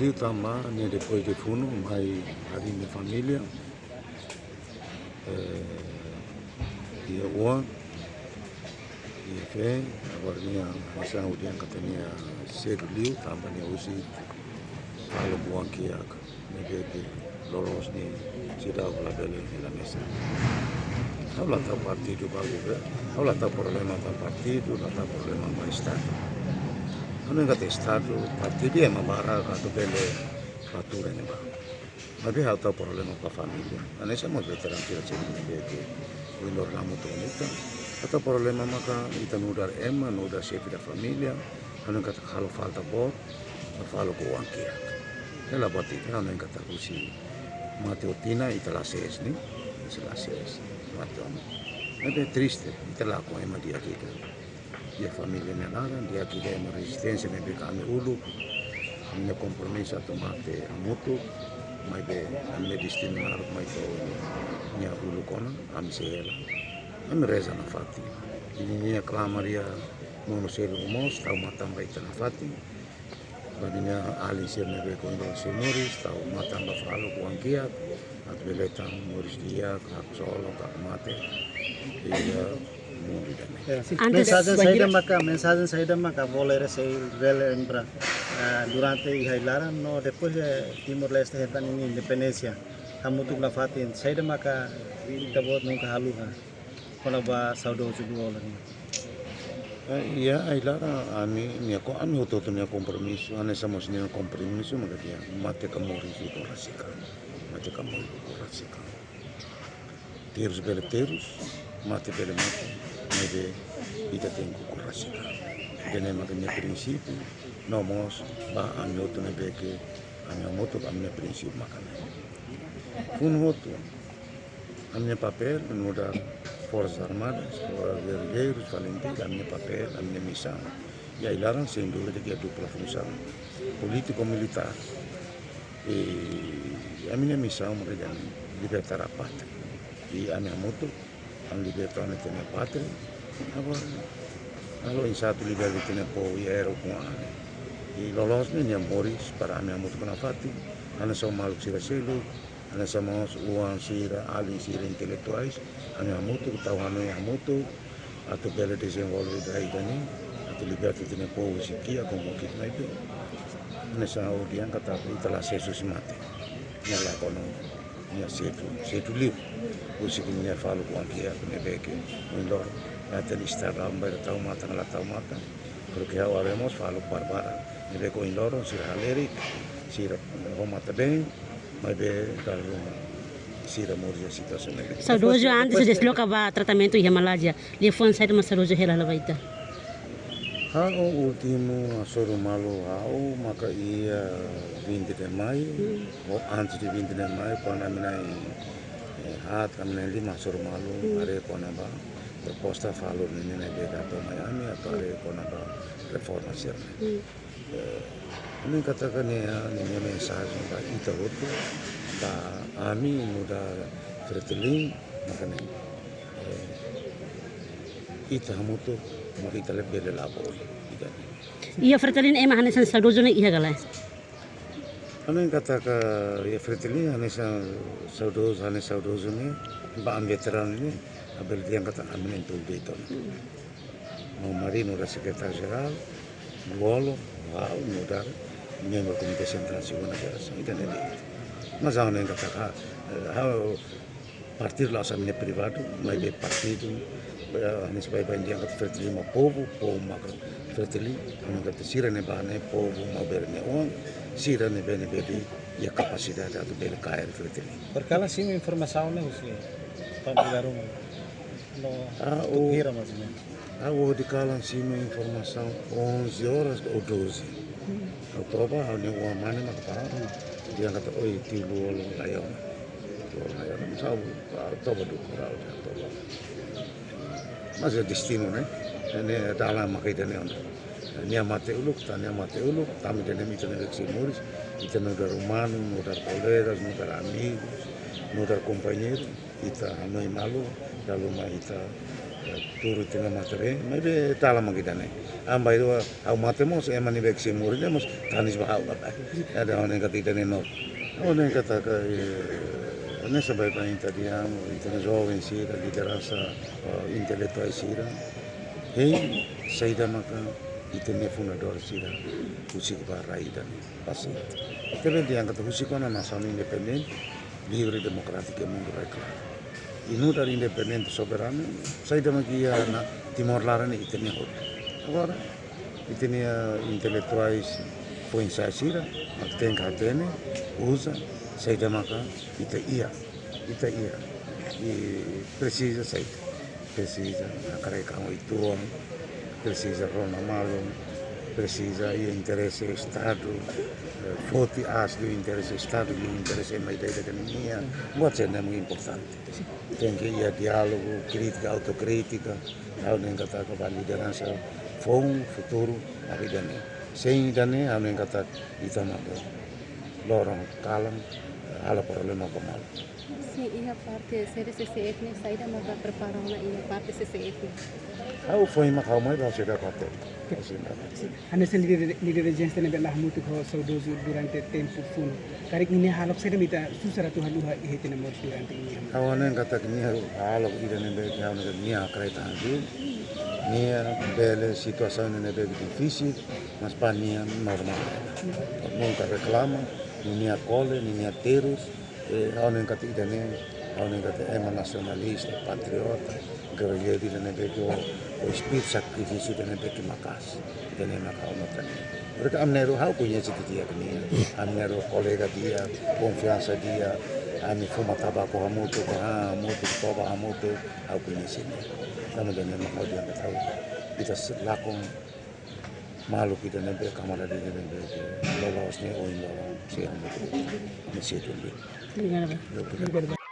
liu tama ni depois de funo mai ali minha família ia ua ia fe agora minha missão dia katanya cedo liu tama ni usi kalau buang kiak ni bebe lolos ni sidau labele ni la mesa. Habla tahu partido bagu be, habla tahu problema tahu partido, tahu problema tahu estado. Ano nga tahu estado, partido é mabara kato bele patura ni ba. Mas há tahu problema tahu família. Ano sa mga veteran kira ciri ni bebe, wilor namu tu nita. Tahu problema maka ita nudar ema, nudar chefe da família. Ano nga tahu kalau falta bot, falo ko angkia. Ela batita ano nga tahu si Mateo Tina ita lases ni, ita lases. Mas é triste, está lá com a ema dia aqui, e a família não é nada, dia aqui é uma resistência, me vê kami ulu, a minha compromisso a tomar a mutu, mas a minha destino na hora mais minha ulu kona, a minha sela, a minha reza na fati, e minha clamaria no selo mos, tau matamba ita na fati, minha ali se me vê com os senhores, tau matamba falo com ankia, at beleta muris dia kak solo kak mate iya muri dan mensagem saída maka volere sei vele embra durante ihailaran no depois Timor Leste hetan ini independencia kamu tu lafatin saída maka kita buat nunca haluha kona ba saudo jugo lani iya ailara ami hoto tu minha compromisso ane somos minha compromisso maka dia mate kamuris itu rasika mate kamuris rasika terus bele terus mate bele mate mede ita tenho rasika dene maka minha princípio nomos ba ami hoto ne beke ami moto ba minha princípio maka fun hoto a minha papel no dar Forças Armadas, guerrilheiros, valentes, a minha papel, a minha missão. E aí lá, sem dúvida, que é dupla função, político-militar. E a minha missão é libertar a pátria. E a minha moto, a libertar a minha pátria. Agora, em satu libertar a minha povo e era com a e lolos minha moris para a minha moto com a pátria. Ana são maluco sira selo. Ana somos uang sira, ali sira intelectuais, ana mutu, tahu ana mutu, atau bela desenvolver daí dani, atau libertar tine povo sikia como que não é bem. Nessa audiência kata kita lah sesuatu mati, nyala kono, nya setu liu, usi kini falo kuang kia kene beke, indor, até Instagram tahu mata ngala tahu mata, porque habemos falo barbara, nebe ko indor, sira halerik, sira homata bem. Mas kalau sira morja situação negativa. Saudoso antes de deslocar tratamento em Himalaya, ele foi sair mas saudoso hela lavaita. O último asoro malo maka ia 20 de maio, ou antes de 20 de maio, quando a minha kami lima asoro malo, are quando a proposta falou nem na beda para Miami, are quando a reforma sira. Ini katakan ni mensagem para ita outro, para ami muda fertilin, makanya ita hamuto makita lebih lelaboy. Iya fertilin emang hanesan saudoso ni iya galai. Ano katakan ya fertilin hanesan saudoso ni, ba ang veteran ni, abel dia kata amin itu beton. Mau marino da secretário geral, Golo, mudar. Membro Komite Sentral Segunda Geração e também mas há nem kata partir lá sa minha privado mas de partido nesse país bandiang kata fertilin ma povo maka fertilin anu kata sira ne bahane povo ma berne uang sira ne bene bebe ya capacidade atau bele cair fertilin perkala sim informação né usi pamilarum no hira maksudnya o de kalan sim informação 11 horas ou 12 Oktober hanya uang mana nak tahu dia kata oi tilu layon tahu Oktober tu kurang Oktober masih destino ne ini dalam makita ne ni amate uluk kami dan mitra eleksi muris kita nudar humano nudar colegas nudar amigos nudar companheiro kita hanoi malu lalu kita turut tengah materi, maybe dalam kita nih. Ambai itu, aku matemos emang ibek simur ini mus tanis bahau apa? Ada orang yang kata tidak nenor, orang yang kata ke ini sebaiknya tadi yang itu jovem sih, tadi terasa intelektual sih, hei saya dah makan itu nih fundador sih, musik barai dan pasti. Tapi dia yang kata musik kan nasional independen, libre demokratik yang mundur reklar. Inu dari independen soberano, saya dah makia na Timor Leste itu nih hot. Agora, itu nih intelektuais poin saya sih, makten katene, usa, saya dah makan itu iya, precisa saya, precisa, akare kamu itu, precisa Roma Malo, precisa o interesse Estado, voti asli interesse Estado, o interesse mais da economia, buat saya namanya importante. Tem que ir a diálogo, crítica, autocrítica, há nem kata ke liderança, futuro, a vida nih. Sem dane, há nem kata kita nak lorong kalam, ala problema komal. Sim, e a parte CCF ne saída maka preparam na e a parte CCF. Hau foi makau mai ba sudah kata. Anda sendiri líder agência na belah muito com saudoso durante tempo funo. Karik ini halok saya minta susah tu haluha ihete na mor durante ini. Kawanan kata ni halo ida ne be kau ne ni akrai tangi. Ni bele situação ne be difícil, mas pania normal. Nunca reclama, ni acolhe, ni ateros. Aonen kata ida ne, aonen kata ema nacionalista, patriota. Guerrilheiro ida ne be o espírito sacrifício ida ne be que makas. Ida ne makau no tani. Mereka amnero hau conhece dia que ni, amnero colega dia, confiança dia, ami fuma tabaco hamuto, hamuto, toba hamuto, hau conhece ni. Nama dia makau dia que tahu. Kita lakon malu kita ne be kamera dia ne be lolos ne o ino siang ne situ ni. Obrigada. Obrigado.